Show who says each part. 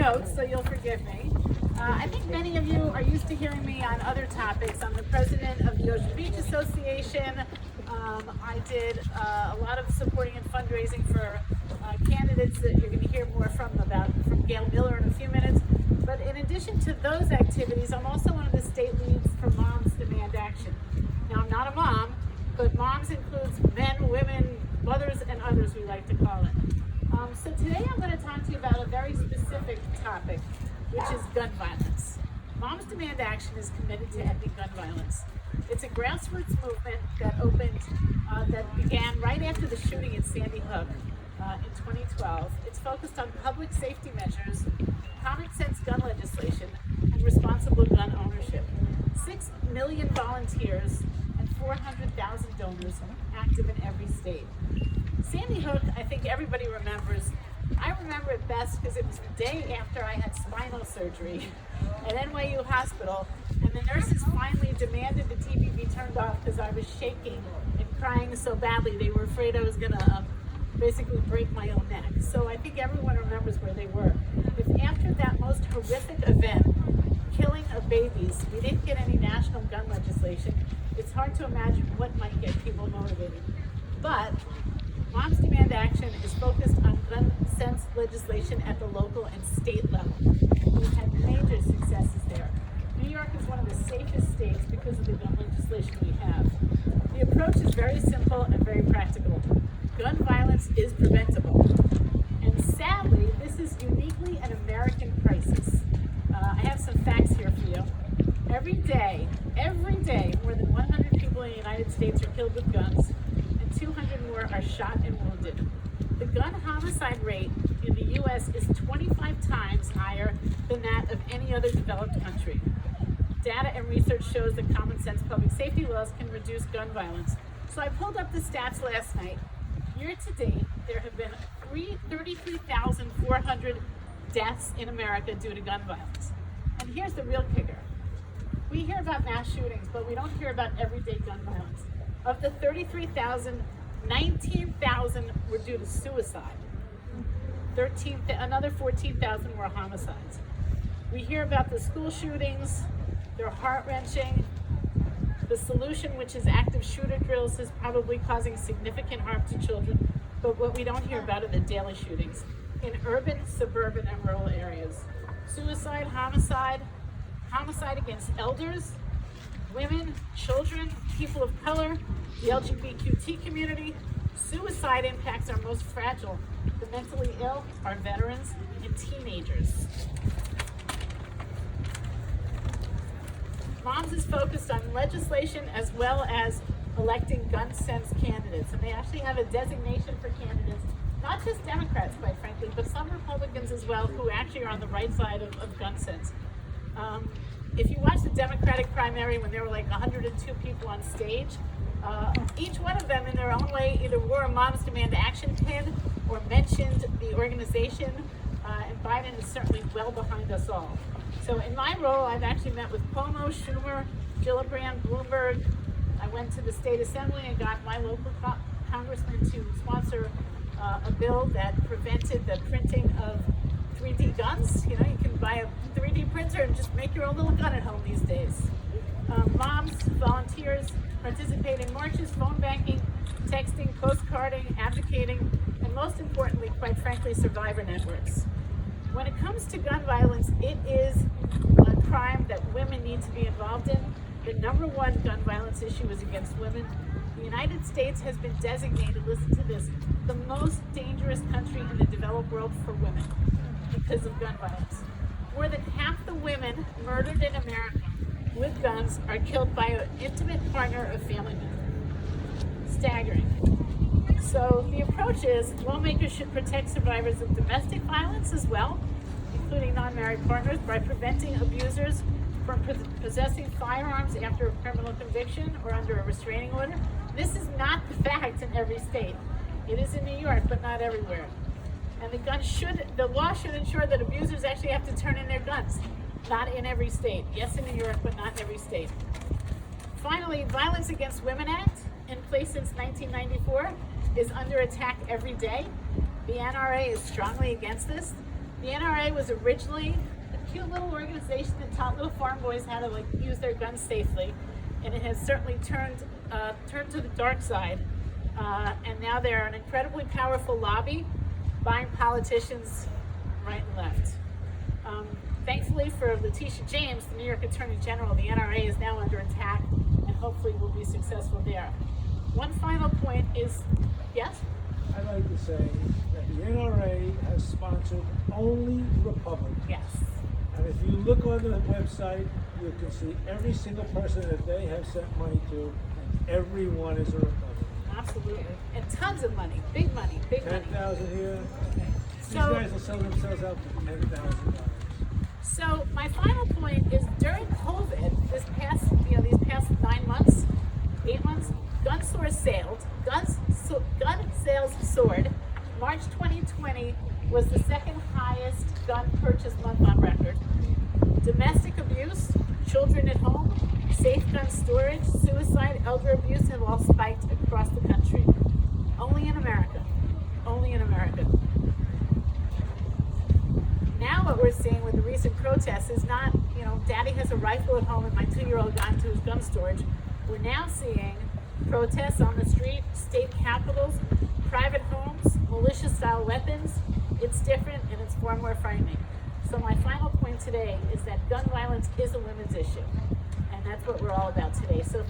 Speaker 1: notes, so you'll forgive me. I think many of you are used to hearing me on other topics. I'm the president of the Ocean Beach Association. I did a lot of supporting and fundraising for candidates that you're going to hear more from Gail Miller in a few minutes. But in addition to those activities, I'm also one of the state leads for Moms Demand Action. Now, I'm not a mom, but moms includes men, women, mothers, and others, we like to call it. So today I'm going to talk to you about a very specific topic, which is gun violence. Moms Demand Action is committed to ending gun violence. It's a grassroots movement that began right after the shooting in Sandy Hook in 2012. It's focused on public safety measures, common sense gun legislation, and responsible gun ownership. 6 million volunteers and 400,000 donors active in every state. Sandy Hook, I think everybody remembers. I remember it best because it was the day after I had spinal surgery at NYU Hospital, and the nurses finally demanded the TV be turned off because I was shaking and crying so badly they were afraid I was going to basically break my own neck. So I think everyone remembers where they were. If after that most horrific event, killing of babies, we didn't get any national gun legislation, it's hard to imagine what might get people motivated. But Moms Demand Action is focused on gun sense legislation at the local and state level. We've had major successes there. New York is one of the safest states because of the gun legislation we have. The approach is very simple and very practical. Gun violence is preventable. And sadly, this is uniquely an American crisis. I have some facts here for you. Every day, more than 100 people in the United States are killed with guns, and 200 more are shot and wounded. The gun homicide rate in the U.S. is 25 times higher than that of any other developed country. Data and research shows that common sense public safety laws can reduce gun violence. So I pulled up the stats last night. Year to date, there have been 33,400 deaths in America due to gun violence. And here's the real kicker. We hear about mass shootings, but we don't hear about everyday gun violence. Of the 33,000, 19,000 were due to suicide. Another 14,000 were homicides. We hear about the school shootings. They're heart-wrenching. The solution, which is active shooter drills, is probably causing significant harm to children. But what we don't hear about are the daily shootings in urban, suburban, and rural areas. Suicide, homicide against elders, women, children, people of color, the LGBTQ community. Suicide impacts our most fragile, the mentally ill, our veterans, and teenagers. Moms is focused on legislation as well as electing gun sense candidates. And they actually have a designation for candidates, not just Democrats, quite frankly, but some Republicans as well, who actually are on the right side of gun sense. If you watch the Democratic primary when there were like 102 people on stage, each one of them in their own way either wore a Moms Demand Action pin or mentioned the organization, and Biden is certainly well behind us all. So in my role, I've actually met with Cuomo, Schumer, Gillibrand, Bloomberg. I went to the state assembly and got my local congressman to sponsor a bill that prevented the printing of 3D guns. You know, you can buy a 3D printer and just make your own little gun at home these days. Moms, volunteers, participate in marches, phone banking, texting, postcarding, advocating, and most importantly, quite frankly, survivor networks. When it comes to gun violence, it is a crime that women need to be involved in. The number one gun violence issue is against women. The United States has been designated, listen to this, the most dangerous country in the developed world for women because of gun violence. More than half the women murdered in America with guns are killed by an intimate partner or family member. Staggering. So the approach is lawmakers should protect survivors of domestic violence as well, including non-married partners, by preventing abusers from possessing firearms after a criminal conviction or under a restraining order. This is not the fact in every state. It is in New York, but not everywhere. And the law should ensure that abusers actually have to turn in their guns. Not in every state. Yes, in New York, but not in every state. Finally, Violence Against Women Act, in place since 1994, is under attack every day. The NRA is strongly against this. The NRA was originally a cute little organization that taught little farm boys how to use their guns safely, and it has certainly turned to the dark side. And now they're an incredibly powerful lobby, buying politicians right and left. Thankfully for Letitia James, the New York Attorney General, the NRA is now under attack, and hopefully will be successful there. One final point is, yes?
Speaker 2: I'd like to say that the NRA has sponsored only Republicans.
Speaker 1: Yes.
Speaker 2: And if you look on the website, you can see every single person that they have sent money to, and everyone is a Republican.
Speaker 1: Absolutely. And tons of money. Big money. Big money.
Speaker 2: 10,000 here. These
Speaker 1: So,
Speaker 2: guys will sell themselves out for $10,000.
Speaker 1: so my final point is during COVID, these past 9 months, 8 months, gun sales soared. March 2020 was the second highest gun purchase month on record. Domestic abuse, children at home, safe gun storage, suicide, elder abuse have all spiked across the country. Only in America. Only in America. Now what we're seeing with the recent protests is not, daddy has a rifle at home and my 2-year-old got into his gun storage. We're now seeing protests on the street, state capitals, private homes, militia-style weapons. It's different and it's far more frightening. So my final point today is that gun violence is a women's issue. And that's what we're all about today. So